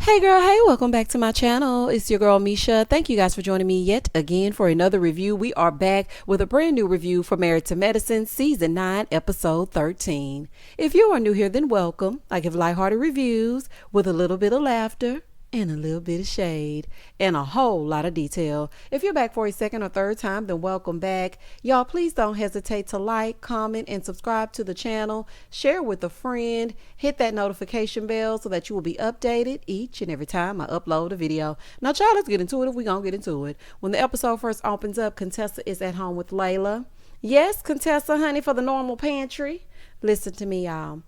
Hey girl, hey, welcome back to my channel. It's your girl Misha. Thank you guys for joining me yet again for another review. We are back with a brand new review for Married to Medicine Season 9, Episode 13. If you are new here, then welcome. I give lighthearted reviews with a little bit of laughter and a little bit of shade and a whole lot of detail. If you're back for a second or third time, then welcome back. Y'all, please don't hesitate to like, comment, and subscribe to the channel. Share with a friend. Hit that notification bell so that you will be updated each and every time I upload a video. Now, y'all, let's get into it if we're going to get into it. When the episode first opens up, Contessa is at home with Layla. Yes, Contessa, honey, for the normal pantry. Listen to me, y'all.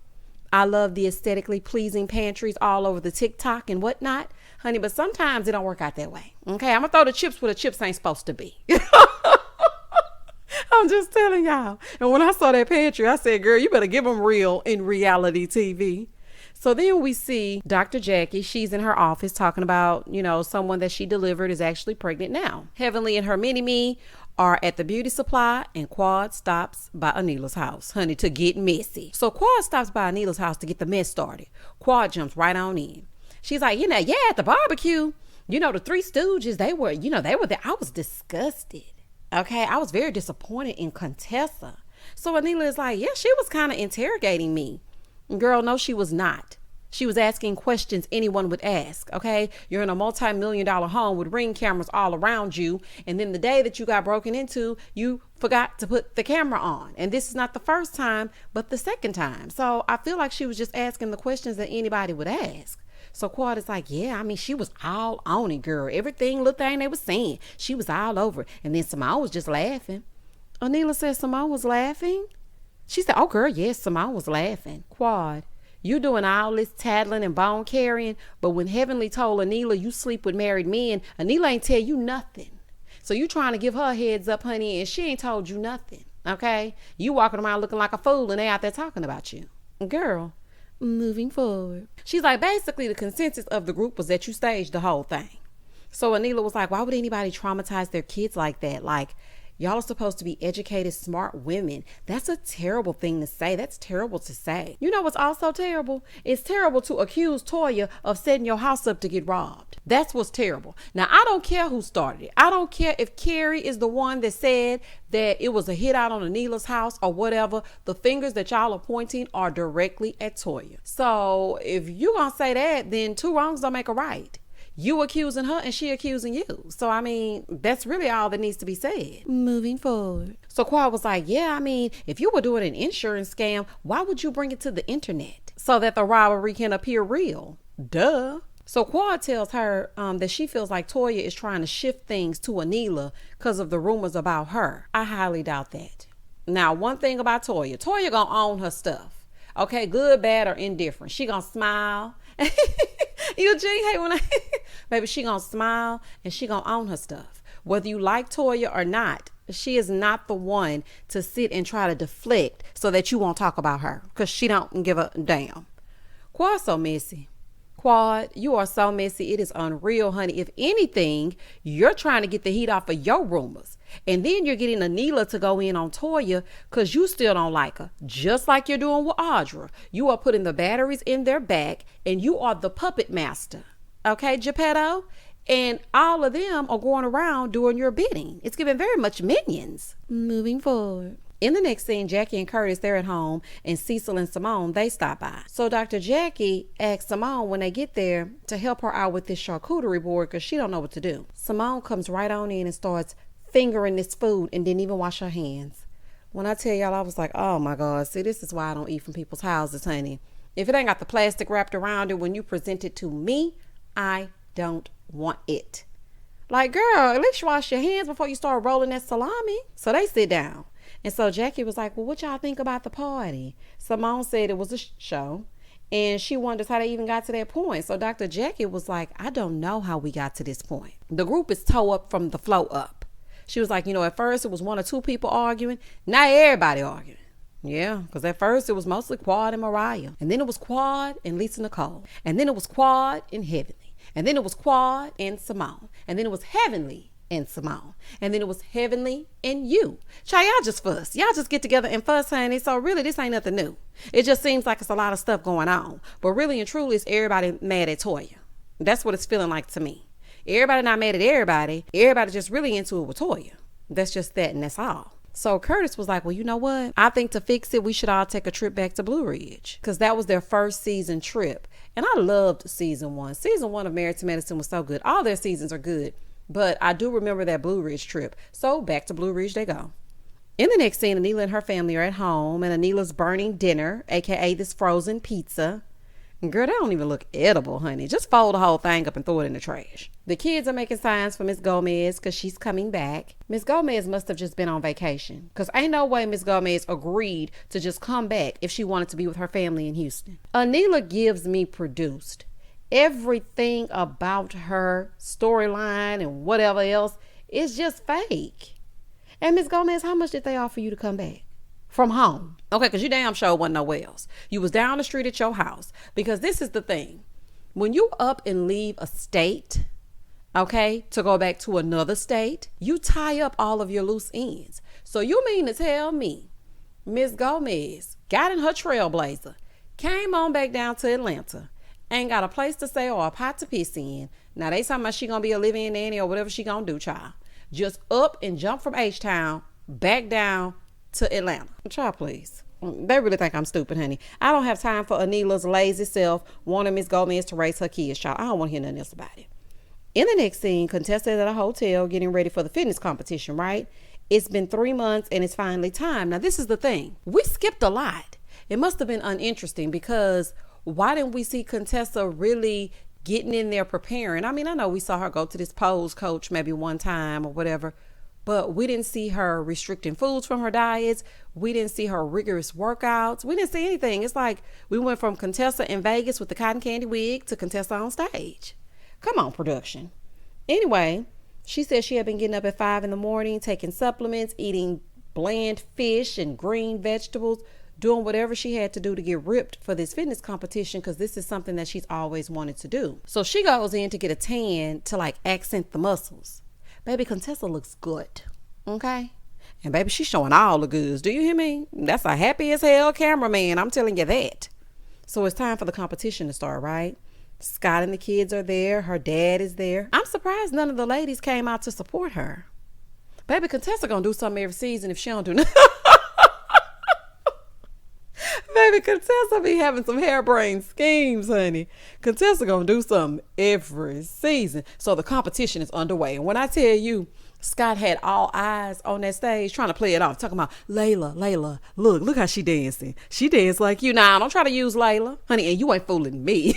I love the aesthetically pleasing pantries all over the TikTok and whatnot, honey, but sometimes it don't work out that way. Okay, I'm gonna throw the chips where the chips ain't supposed to be. I'm just telling y'all. And when I saw that pantry, I said, girl, you better give them real in reality TV. So then we see Dr. Jackie. She's in her office talking about, someone that she delivered is actually pregnant now. Heavenly and her mini-me are at the beauty supply, and Quad stops by Anila's house, honey, to get messy. So Quad stops by Anila's house to get the mess started. Quad jumps right on in. She's like, at the barbecue, the Three Stooges, they were there. I was disgusted. Okay, I was very disappointed in Contessa. So Anila is like, yeah, she was kind of interrogating me. Girl, no, she was not. She was asking questions anyone would ask, okay? You're in a multi-million-dollar home with Ring cameras all around you. And then the day that you got broken into, you forgot to put the camera on. And this is not the first time, but the second time. So I feel like she was just asking the questions that anybody would ask. So Quad is like, she was all on it, girl. Everything, little thing they was saying, she was all over. And then Simone was just laughing. Anila said Simone was laughing? She said, oh, girl, yes, Simone was laughing. Quad, you doing all this tattling and bone carrying, but when Heavenly told Anila you sleep with married men, Anila ain't tell you nothing. So you trying to give her a heads up, honey, and she ain't told you nothing, okay? You walking around looking like a fool and they out there talking about you. Girl, moving forward. She's like, basically the consensus of the group was that you staged the whole thing. So Anila was like, why would anybody traumatize their kids like that? Like, y'all are supposed to be educated, smart women. That's a terrible thing to say. That's terrible to say. You know what's also terrible? It's terrible to accuse Toya of setting your house up to get robbed. That's what's terrible. Now, I don't care who started it. I don't care if Carrie is the one that said that it was a hit out on Anila's house or whatever. The fingers that y'all are pointing are directly at Toya. So if you're going to say that, then two wrongs don't make a right. You accusing her and she accusing you. So, that's really all that needs to be said. Moving forward. So Quad was like, if you were doing an insurance scam, why would you bring it to the internet so that the robbery can appear real? Duh. So Quad tells her that she feels like Toya is trying to shift things to Anila because of the rumors about her. I highly doubt that. Now, one thing about Toya gonna own her stuff. Okay, good, bad, or indifferent. She gonna smile. Eugene, hey, baby, she gonna smile and she gonna own her stuff. Whether you like Toya or not, she is not the one to sit and try to deflect so that you won't talk about her because she don't give a damn. Quad's so messy. Quad, you are so messy. It is unreal, honey. If anything, you're trying to get the heat off of your rumors. And then you're getting Anila to go in on Toya because you still don't like her. Just like you're doing with Audra. You are putting the batteries in their back and you are the puppet master. Okay, Geppetto? And all of them are going around doing your bidding. It's giving very much Minions. Moving forward. In the next scene, Jackie and Curtis, they're at home, and Cecil and Simone, they stop by. So Dr. Jackie asks Simone when they get there to help her out with this charcuterie board because she don't know what to do. Simone comes right on in and starts fingering this food and didn't even wash her hands. When I tell y'all, I was like, oh my God, see, this is why I don't eat from people's houses, honey. If it ain't got the plastic wrapped around it when you present it to me, I don't want it. Like, girl, at least wash your hands before you start rolling that salami. So they sit down. And so Jackie was like, well, what y'all think about the party? Simone said it was a show. And she wonders how they even got to that point. So Dr. Jackie was like, I don't know how we got to this point. The group is toe up from the flow up. She was like, at first it was one or two people arguing. Now everybody arguing. Yeah, because at first it was mostly Quad and Mariah. And then it was Quad and Lisa Nicole. And then it was Quad and Heavenly. And then it was Quad and Simone. And then it was Heavenly and Simone. And then it was Heavenly and you. Child, y'all just fuss. Y'all just get together and fuss, honey. So really, this ain't nothing new. It just seems like it's a lot of stuff going on. But really and truly, it's everybody mad at Toya. That's what it's feeling like to me. Everybody not mad at everybody. Everybody just really into it with Toya. That's just that, and that's all. So Curtis was like, well, you know what? I think to fix it, we should all take a trip back to Blue Ridge, because that was their first season trip. And I loved season 1. Season 1 of Married to Medicine was so good. All their seasons are good, but I do remember that Blue Ridge trip. So back to Blue Ridge they go. In the next scene, Anila and her family are at home, and Anila's burning dinner, aka this frozen pizza. And girl, that don't even look edible, honey. Just fold the whole thing up and throw it in the trash. The kids are making signs for Miss Gomez because she's coming back. Miss Gomez must have just been on vacation, because ain't no way Miss Gomez agreed to just come back if she wanted to be with her family in Houston. Anila gives me produced. Everything about her storyline and whatever else is just fake. And Miss Gomez, how much did they offer you to come back? From home. Okay, because you damn sure wasn't nowhere else. You was down the street at your house. Because this is the thing. When you up and leave a state, okay, to go back to another state, you tie up all of your loose ends. So you mean to tell me Miss Gomez got in her Trailblazer, came on back down to Atlanta, ain't got a place to stay or a pot to piss in. Now they talking about she gonna be a live-in nanny or whatever she gonna do, child. Just up and jump from H-Town back down to Atlanta. Child, please. They really think I'm stupid, honey. I don't have time for Anila's lazy self wanting Miss Gomez to raise her kids, child. I don't want to hear nothing else about it. In the next scene, contestant at a hotel getting ready for the fitness competition, right? It's been 3 months and it's finally time. Now, this is the thing. We skipped a lot. It must have been uninteresting, because why didn't we see Contessa really getting in there preparing? I mean, I know we saw her go to this pose coach maybe one time or whatever, but we didn't see her restricting foods from her diets. We didn't see her rigorous workouts. We didn't see anything. It's like we went from Contessa in Vegas with the cotton candy wig to Contessa on stage. Come on, production. Anyway, she said she had been getting up at 5 in the morning, taking supplements, eating bland fish and green vegetables, doing whatever she had to do to get ripped for this fitness competition, because this is something that she's always wanted to do. So she goes in to get a tan to like accent the muscles. Baby, Contessa looks good, okay? And baby, she's showing all the goods. Do you hear me? That's a happy as hell cameraman, I'm telling you that. So it's time for the competition to start, right? Scott and the kids are there. Her dad is there. I'm surprised none of the ladies came out to support her. Baby, Contessa gonna do something every season if she don't do nothing. Baby, Contessa be having some harebrained schemes, honey. Contessa gonna do something every season. So the competition is underway. And when I tell you, Scott had all eyes on that stage trying to play it off, talking about Layla, look how she dancing. She dance like you. Now, don't try to use Layla, honey, and you ain't fooling me.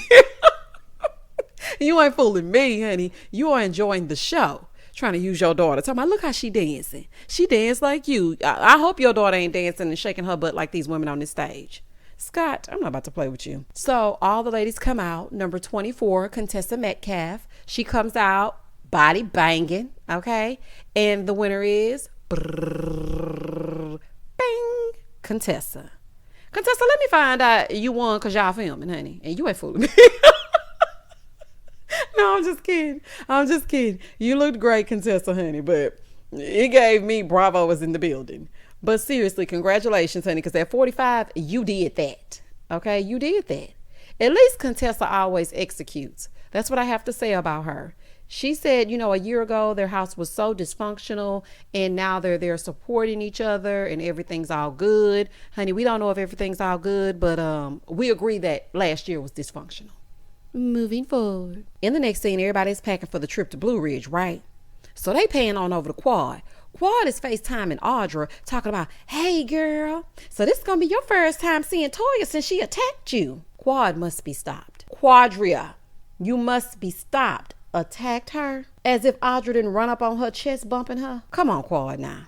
You ain't fooling me, honey. You are enjoying the show. Trying to use your daughter. Talking about, look how she dancing. She dance like you. I hope your daughter ain't dancing and shaking her butt like these women on this stage. Scott, I'm not about to play with you. So all the ladies come out. Number 24, Contessa Metcalf. She comes out, body banging, okay? And the winner is bing, Contessa. Contessa, let me find out you won because y'all filming, honey. And you ain't fooling me. No, I'm just kidding. You looked great, Contessa, honey, but it gave me Bravo was in the building. But seriously, congratulations, honey, because at 45, you did that. Okay, you did that. At least Contessa always executes. That's what I have to say about her. She said, a year ago, their house was so dysfunctional, and now they're there supporting each other, and everything's all good. Honey, we don't know if everything's all good, but we agree that last year was dysfunctional. Moving forward. In the next scene, everybody's packing for the trip to Blue Ridge, right? So they paying on over to Quad. Quad is FaceTiming Audra, talking about, hey, girl, so this is going to be your first time seeing Toya since she attacked you. Quad must be stopped. Quadria, you must be stopped. Attacked her? As if Audra didn't run up on her chest bumping her? Come on, Quad, now.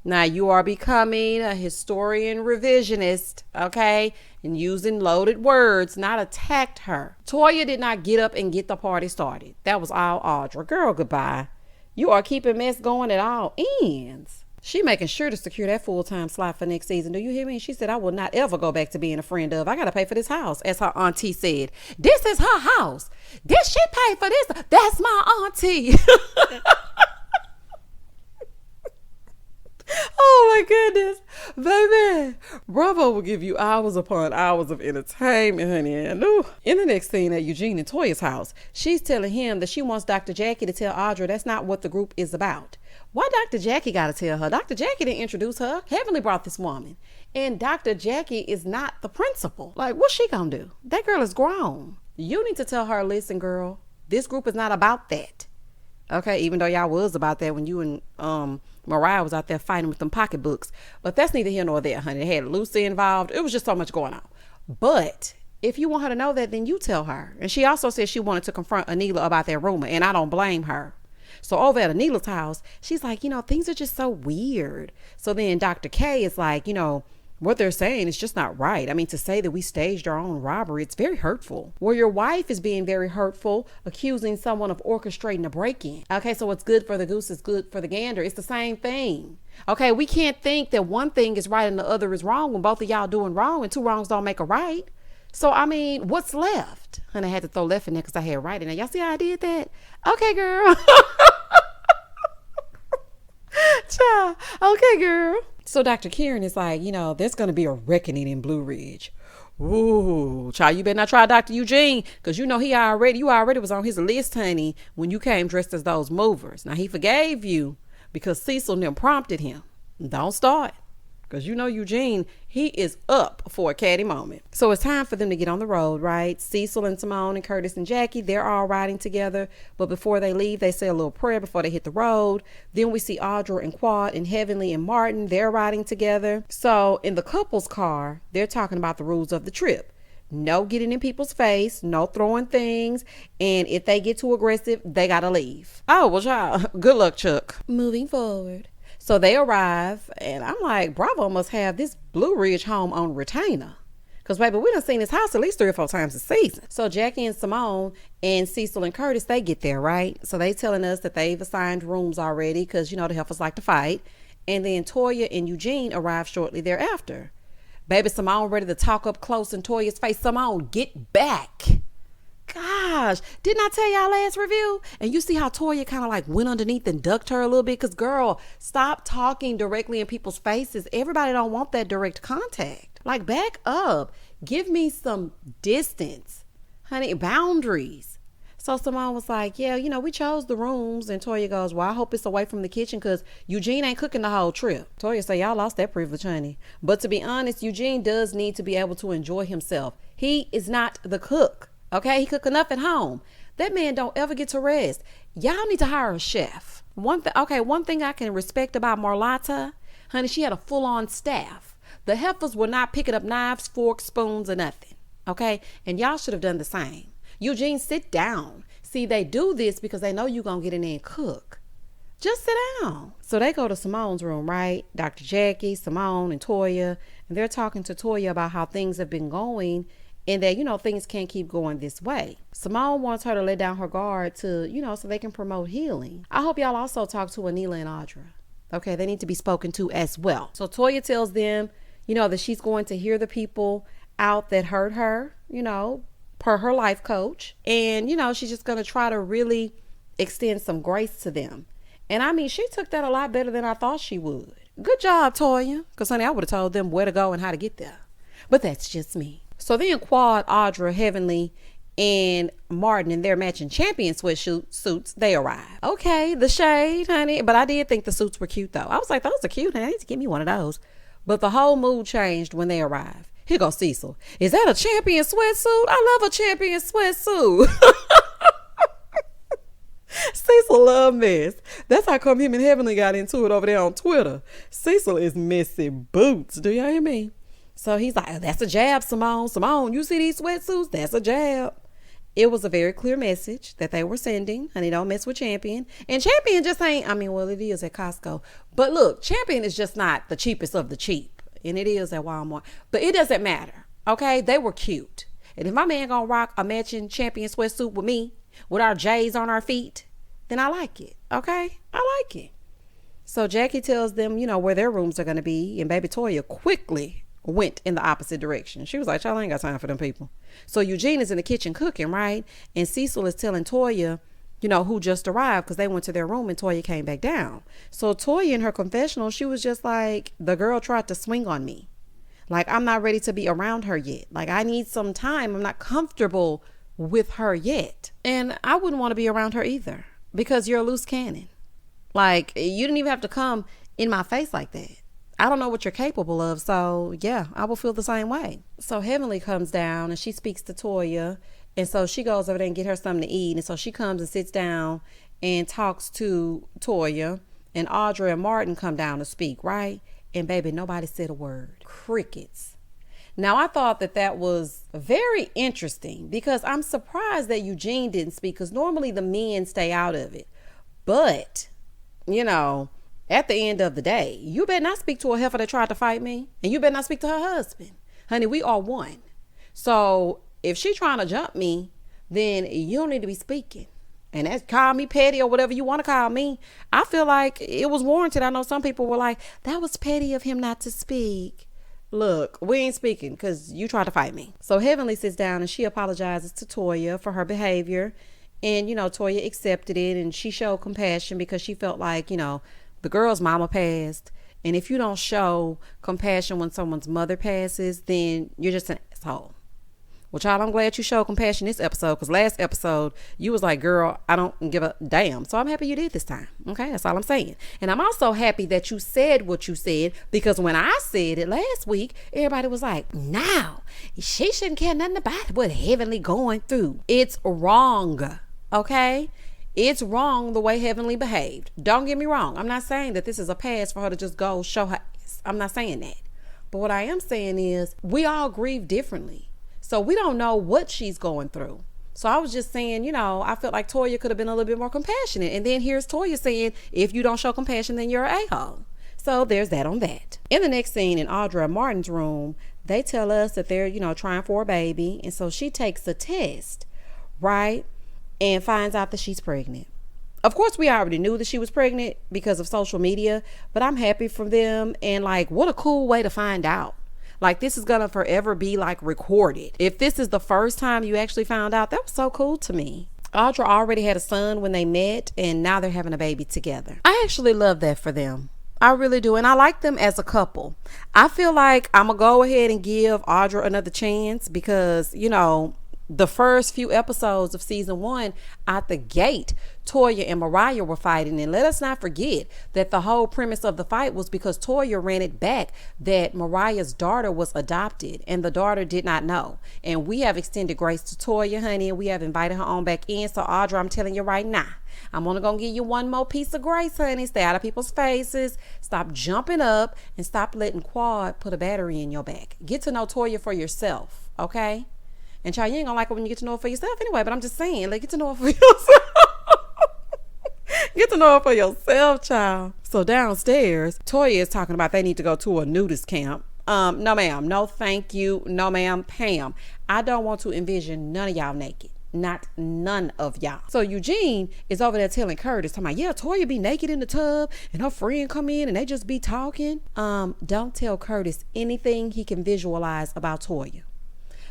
Now you are becoming a historian revisionist, okay? And using loaded words, not attacked her. Toya did not get up and get the party started. That was all Audra. Girl, goodbye. You are keeping mess going at all ends. She making sure to secure that full-time slot for next season. Do you hear me? She said, I will not ever go back to being a friend of. I got to pay for this house, as her auntie said. This is her house. This she paid for this. That's my auntie. Oh my goodness. Baby, Bravo will give you hours upon hours of entertainment, honey. And in the next scene at Eugene and Toya's house, she's telling him that she wants Dr. Jackie to tell Audra that's not what the group is about. Why Dr. Jackie got to tell her? Dr. Jackie didn't introduce her. Heavenly brought this woman. And Dr. Jackie is not the principal. Like, what's she gonna do? That girl is grown. You need to tell her, listen, girl, this group is not about that. Okay, even though y'all was about that when you and Mariah was out there fighting with them pocketbooks. But that's neither here nor there, honey. They had Lucy involved. It was just so much going on. But if you want her to know that, then you tell her. And she also said she wanted to confront Anila about that rumor, and I don't blame her. So over at Anila's house, she's like, things are just so weird. So then Dr. K is like, what they're saying is just not right. I mean, to say that we staged our own robbery, it's very hurtful. Where your wife is being very hurtful, accusing someone of orchestrating a break-in. Okay, so what's good for the goose is good for the gander. It's the same thing. Okay, we can't think that one thing is right and the other is wrong when both of y'all doing wrong and two wrongs don't make a right. So, I mean, what's left? And I had to throw left in there because I had right in there. Y'all see how I did that? Okay, girl. Child. Okay, girl. So Dr. Kieran is like, there's going to be a reckoning in Blue Ridge. Ooh, child, you better not try Dr. Eugene, because you already was on his list, honey, when you came dressed as those movers. Now, he forgave you because Cecil and them prompted him. Don't start. Because Eugene, he is up for a catty moment. So it's time for them to get on the road, right? Cecil and Simone and Curtis and Jackie, they're all riding together. But before they leave, they say a little prayer before they hit the road. Then we see Audra and Quad and Heavenly and Martin, they're riding together. So in the couple's car, they're talking about the rules of the trip. No getting in people's face, no throwing things, and if they get too aggressive, they gotta leave. Oh, well, child, good luck, Chuck. Moving forward. So they arrive, and I'm like, Bravo must have this Blue Ridge home on retainer. Because, baby, we done seen this house at least 3 or 4 times a season. So Jackie and Simone and Cecil and Curtis, they get there, right? So they telling us that they've assigned rooms already because, the heifers like to fight. And then Toya and Eugene arrive shortly thereafter. Baby, Simone ready to talk up close in Toya's face. Simone, get back. Gosh, didn't I tell y'all last review? And you see how Toya kind of like went underneath and ducked her a little bit? Because, girl, stop talking directly in people's faces. Everybody don't want that direct contact. Like, back up. Give me some distance. Honey, boundaries. So Simone was like, yeah, we chose the rooms. And Toya goes, well, I hope it's away from the kitchen because Eugene ain't cooking the whole trip. Toya say, y'all lost that privilege, honey. But to be honest, Eugene does need to be able to enjoy himself. He is not the cook. Okay, he cook enough at home. That man don't ever get to rest. Y'all need to hire a chef. One thing I can respect about Marlotta, honey, she had a full-on staff. The heifers were not picking up knives, forks, spoons, or nothing. Okay, and y'all should have done the same. Eugene, sit down. See, they do this because they know you're gonna get in there and cook. Just sit down. So they go to Simone's room, right? Dr. Jackie, Simone, and Toya, and they're talking to Toya about how things have been going. And that, things can't keep going this way. Simone wants her to let down her guard to, so they can promote healing. I hope y'all also talk to Anila and Audra. Okay, they need to be spoken to as well. So Toya tells them, that she's going to hear the people out that hurt her, per her life coach. And, she's just going to try to really extend some grace to them. And I mean, she took that a lot better than I thought she would. Good job, Toya. Because, honey, I would have told them where to go and how to get there. But that's just me. So then Quad, Audra, Heavenly, and Martin in their matching champion sweatsuits, they arrive. Okay, the shade, honey. But I did think the suits were cute, though. I was like, those are cute, honey. I need to get me one of those. But the whole mood changed when they arrived. Here goes Cecil. Is that a champion sweatsuit? I love a champion sweatsuit. Cecil love mess. That's how come him and Heavenly got into it over there on Twitter. Cecil is messy boots. Do y'all hear me? So he's like, that's a jab, Simone. Simone, you see these sweatsuits? That's a jab. It was a very clear message that they were sending. Honey, don't mess with Champion. And Champion just ain't, well, it is at Costco. But look, Champion is just not the cheapest of the cheap. And it is at Walmart. But it doesn't matter. Okay? They were cute. And if my man gonna rock a matching Champion sweatsuit with me, with our J's on our feet, then I like it. Okay? I like it. So Jackie tells them, where their rooms are going to be. And baby Toya quickly went in the opposite direction. She was like, y'all ain't got time for them people. So Eugene is in the kitchen cooking, right? And Cecil is telling Toya who just arrived, because they went to their room and Toya came back down. So Toya in her confessional, she was just like, the girl tried to swing on me. Like, I'm not ready to be around her yet. Like, I need some time. I'm not comfortable with her yet. And I wouldn't want to be around her either, because you're a loose cannon. Like, you didn't even have to come in my face like that. I don't know what you're capable of. So yeah, I will feel the same way. So Heavenly comes down and she speaks to Toya. And so she goes over there and get her something to eat. And so she comes and sits down and talks to Toya. And Audra and Martin come down to speak, right? And baby, nobody said a word. Crickets. Now, I thought that was very interesting, because I'm surprised that Eugene didn't speak, because normally the men stay out of it. But, at the end of the day, you better not speak to a heifer that tried to fight me. And you better not speak to her husband. Honey, we are one. So if she trying to jump me, then you don't need to be speaking. And that's, call me petty or whatever you want to call me. I feel like it was warranted. I know some people were like, that was petty of him not to speak. Look, we ain't speaking because you tried to fight me. So Heavenly sits down and she apologizes to Toya for her behavior. And, Toya accepted it, and she showed compassion because she felt like, the girl's mama passed. And if you don't show compassion when someone's mother passes, then you're just an asshole. Well, child, I'm glad you showed compassion this episode, because last episode you was like, girl, I don't give a damn. So I'm happy you did this time. Okay, that's all I'm saying. And I'm also happy that you said what you said, because when I said it last week, everybody was like, no, she shouldn't care nothing about what Heavenly going through. It's wrong. Okay? It's wrong the way Heavenly behaved. Don't get me wrong. I'm not saying that this is a pass for her to just go show her ass. I'm not saying that. But what I am saying is we all grieve differently. So we don't know what she's going through. So I was just saying, I felt like Toya could have been a little bit more compassionate. And then here's Toya saying, if you don't show compassion, then you're an a-hole. So there's that on that. In the next scene in Audra and Martin's room, they tell us that they're, trying for a baby. And so she takes a test, right? And finds out that she's pregnant. Of course, we already knew that she was pregnant because of social media, but I'm happy for them. And like, what a cool way to find out. Like, this is going to forever be like recorded. If this is the first time you actually found out, that was so cool to me. Audra already had a son when they met, and now they're having a baby together. I actually love that for them. I really do. And I like them as a couple. I feel like I'm going to go ahead and give Audra another chance because, the first few episodes of season 1, out the gate, Toya and Mariah were fighting. And let us not forget that the whole premise of the fight was because Toya ran it back that Mariah's daughter was adopted and the daughter did not know. And we have extended grace to Toya, honey, and we have invited her on back in. So Audra, I'm telling you right now, I'm only going to give you one more piece of grace, honey. Stay out of people's faces. Stop jumping up and stop letting Quad put a battery in your back. Get to know Toya for yourself, okay? And child, you ain't gonna like it when you get to know it for yourself anyway, but I'm just saying, like, get to know it for yourself. Get to know it for yourself, child. So downstairs, Toya is talking about they need to go to a nudist camp. No ma'am, no thank you, no ma'am, Pam. I don't want to envision none of y'all naked. Not none of y'all. So Eugene is over there telling Curtis, talking about, yeah, Toya be naked in the tub and her friend come in and they just be talking. Don't tell Curtis anything he can visualize about Toya.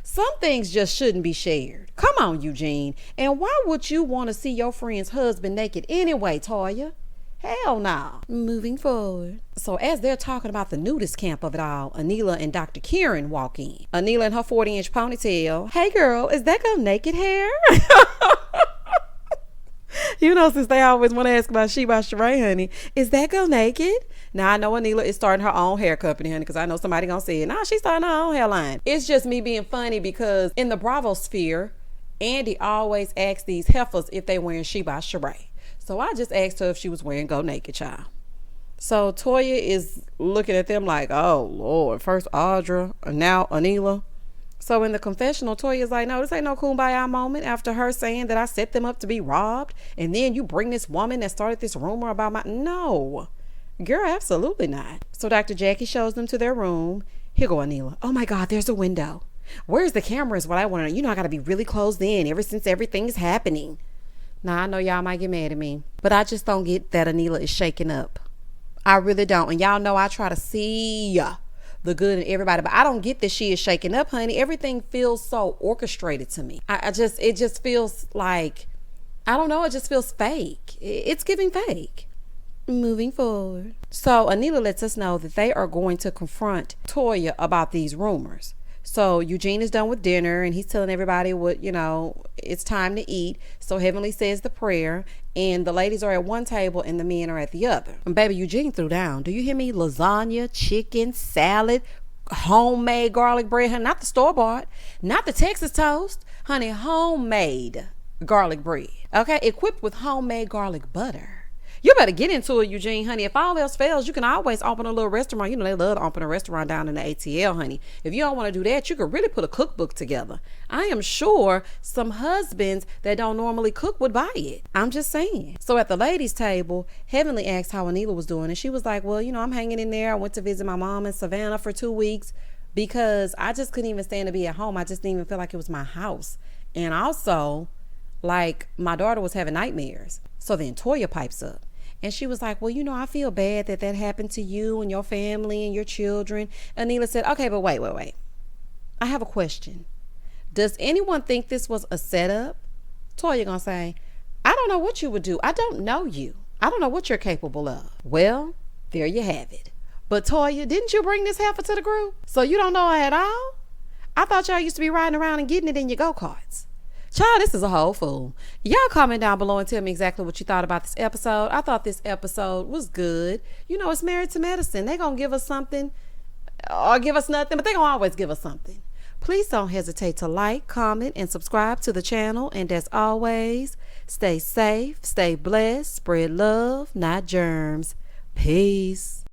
Some things just shouldn't be shared. Come on, Eugene. And why would you want to see your friend's husband naked anyway, Toya? Hell no. Moving forward. So as they're talking about the nudist camp of it all, Anila and Dr. Kieran walk in. Anila in her 40-inch ponytail. Hey girl, is that girl naked hair? Since they always want to ask about Sheba Sheree, honey, is that girl naked? Now, I know Anila is starting her own hair company, honey, because I know somebody gonna say, nah, she's starting her own hairline. It's just me being funny because in the Bravo sphere, Andy always asks these heifers if they wearing Sheba Sheree. So I just asked her if she was wearing Go Naked, child. So Toya is looking at them like, oh, Lord, first Audra, and now Anila. So in the confessional, Toya is like, no, this ain't no kumbaya moment after her saying that I set them up to be robbed. And then you bring this woman that started this rumor about my... No, girl, absolutely not. So Dr. Jackie shows them to their room. Here go Anila. Oh my God, there's a window. Where's the camera is what I want to know. I got to be really closed in ever since everything is happening. Now, I know y'all might get mad at me, but I just don't get that Anila is shaking up. I really don't. And y'all know I try to see the good in everybody, but I don't get that she is shaking up, honey. Everything feels so orchestrated to me. It just feels like I don't know, it just feels fake. It's giving fake. Moving forward. So Anila lets us know that they are going to confront Toya about these rumors. So Eugene is done with dinner and he's telling everybody what, it's time to eat. So Heavenly says the prayer and the ladies are at one table and the men are at the other. And baby, Eugene threw down. Do you hear me? Lasagna, chicken, salad, homemade garlic bread, honey, not the store-bought, not the Texas toast, honey, homemade garlic bread. Okay, equipped with homemade garlic butter. You better get into it, Eugene, honey. If all else fails, you can always open a little restaurant. They love to open a restaurant down in the ATL, honey. If you don't want to do that, you could really put a cookbook together. I am sure some husbands that don't normally cook would buy it. I'm just saying. So at the ladies' table, Heavenly asked how Anila was doing, and she was like, well, I'm hanging in there. I went to visit my mom in Savannah for 2 weeks because I just couldn't even stand to be at home. I just didn't even feel like it was my house. And also, like, my daughter was having nightmares. So then Toya pipes up. And she was like, well, I feel bad that happened to you and your family and your children. Anila said, okay, but wait. I have a question. Does anyone think this was a setup? Toya gonna say, I don't know what you would do. I don't know you. I don't know what you're capable of. Well, there you have it. But Toya, didn't you bring this heifer to the group? So you don't know her at all? I thought y'all used to be riding around and getting it in your go-karts. Child, this is a whole fool. Y'all comment down below and tell me exactly what you thought about this episode. I thought this episode was good. It's Married to Medicine. They're going to give us something or give us nothing, but they're going to always give us something. Please don't hesitate to like, comment, and subscribe to the channel. And as always, stay safe, stay blessed, spread love, not germs. Peace.